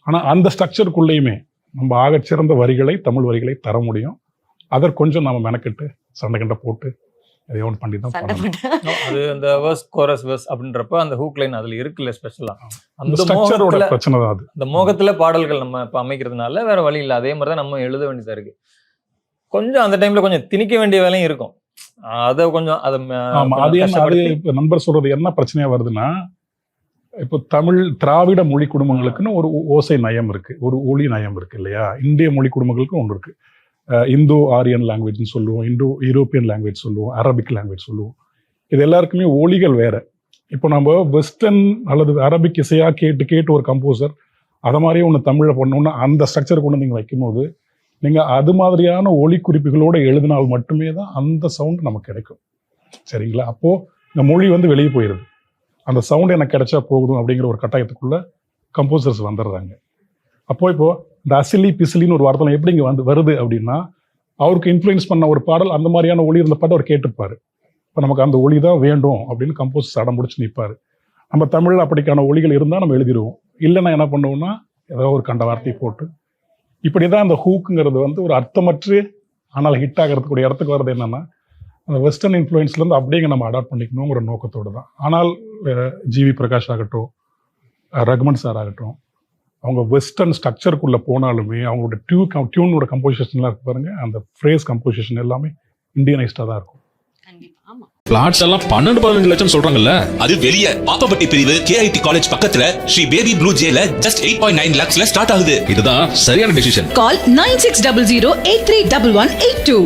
ஆனால் அந்த ஸ்ட்ரக்சருக்குள்ளேயுமே நம்ம ஆகச்சிறந்த வரிகளை, தமிழ் வரிகளை தர முடியும். அதற்கு கொஞ்சம் நம்ம மெனக்கிட்டு சண்டை கண்டை போட்டு எதையோ ஒன்று பண்ணி தான் அது அந்த வேர்ஸ் கோரஸ் வேர்ஸ் அப்படின்றப்ப அந்த ஹூக் லைன் அதுல இருக்குல்ல ஸ்பெஷலா, அந்த ஸ்ட்ரக்சரோட பிரச்சனை தான் அது. அந்த மோகத்துல பாடல்கள் நம்ம இப்போ அமைக்கிறதுனால வேற வழி இல்லை, அதே மாதிரி தான் நம்ம எழுத வேண்டியதா இருக்கு. கொஞ்சம் அந்த டைம்ல கொஞ்சம் திணிக்க வேண்டிய வேலையும் இருக்கும். அதை கொஞ்சம் அது இப்போ நண்பர் சொல்றது என்ன பிரச்சனையா வருதுன்னா, இப்போ தமிழ் திராவிட மொழி குடும்பங்களுக்குன்னு ஒரு ஓசை நயம் இருக்கு, ஒரு ஒளி நயம் இருக்கு இல்லையா? இந்திய மொழி குடும்பங்களுக்கு ஒன்று இருக்கு. இந்தோ ஆரியன் லாங்குவேஜ்னு சொல்லுவோம், இந்தோ யூரோப்பியன் லாங்குவேஜ் சொல்லுவோம், அரபிக் லாங்குவேஜ் சொல்லுவோம். இது எல்லாருக்குமே ஒலிகள் வேற. இப்போ நம்ம வெஸ்டர்ன் அல்லது அரபிக் இசையாக கேட்டு ஒரு கம்போசர் அதை மாதிரியே ஒன்று தமிழில் பண்ணோன்னா அந்த ஸ்ட்ரக்சர் கொண்டு நீங்கள் வைக்கும்போது நீங்கள் அது மாதிரியான ஒலி குறிப்புகளோடு எழுதினால் மட்டுமே தான் அந்த சவுண்ட் நமக்கு கிடைக்கும். சரிங்களா? அப்போது இந்த மொழி வெளியே போயிடுது. அந்த சவுண்ட் எனக்கு கிடைச்சா போகுதும் அப்படிங்கிற ஒரு கட்டாயத்துக்குள்ளே கம்போசர்ஸ் வந்துடுறாங்க. அப்போது இப்போது இந்த அசிலி பிசிலின்னு ஒரு வார்த்தை எப்படி இங்கே வருது அப்படின்னா, அவருக்கு இன்ஃப்ளூயன்ஸ் பண்ண ஒரு பாடல் அந்த மாதிரியான ஒளி இருந்த பாட்டு அவர் கேட்டிருப்பார். இப்போ நமக்கு அந்த ஒளி தான் வேண்டும் அப்படின்னு கம்போசர்ஸ் அடம் பிடிச்சி நிற்பார். நம்ம தமிழில் அப்படிக்கான ஒளிகள் இருந்தால் நம்ம எழுதிடுவோம். இல்லைன்னா என்ன பண்ணுவோம்னா ஏதோ ஒரு கண்ட வார்த்தையை போட்டு இப்படி தான் அந்த ஹூக்குங்கிறது ஒரு அர்த்தமற்று ஆனால் ஹிட் ஆகிறதுக்கூடிய இடத்துக்கு வர்றது என்னென்னா, அந்த வெஸ்டர்ன் இன்ஃப்ளூயன்ஸ்லேருந்து அப்படியே நம்ம அடாப்ட் பண்ணிக்கணுங்கிற நோக்கத்தோடு தான். ஆனால் ஜிவி பிரகாஷ் ஆகட்டும், ரகுமன் சார் ஆகட்டும், அவங்க வெஸ்டர்ன் ஸ்ட்ரக்சருக்குள்ளே போனாலுமே அவங்களோட டியூனோட கம்போசிஷன்லாம் இருக்கு பாருங்க, அந்த ஃப்ரேஸ் கம்போசிஷன் எல்லாமே இந்தியனைஸ்டாக தான் இருக்கும். பிளாட்ஸ் எல்லாம் 12-15 லட்சம் சொல்றாங்கல்ல, அது வெளிய பாப்பப்பட்டி பிரிவு KIT காலேஜ் பக்கத்துல ஸ்ரீ பேபி ப்ளூ ஜேல just 8.9 lakhsல ஸ்டார்ட் ஆகுது. இதுதான் சரியான டிசிஷன். Call 9600 831182.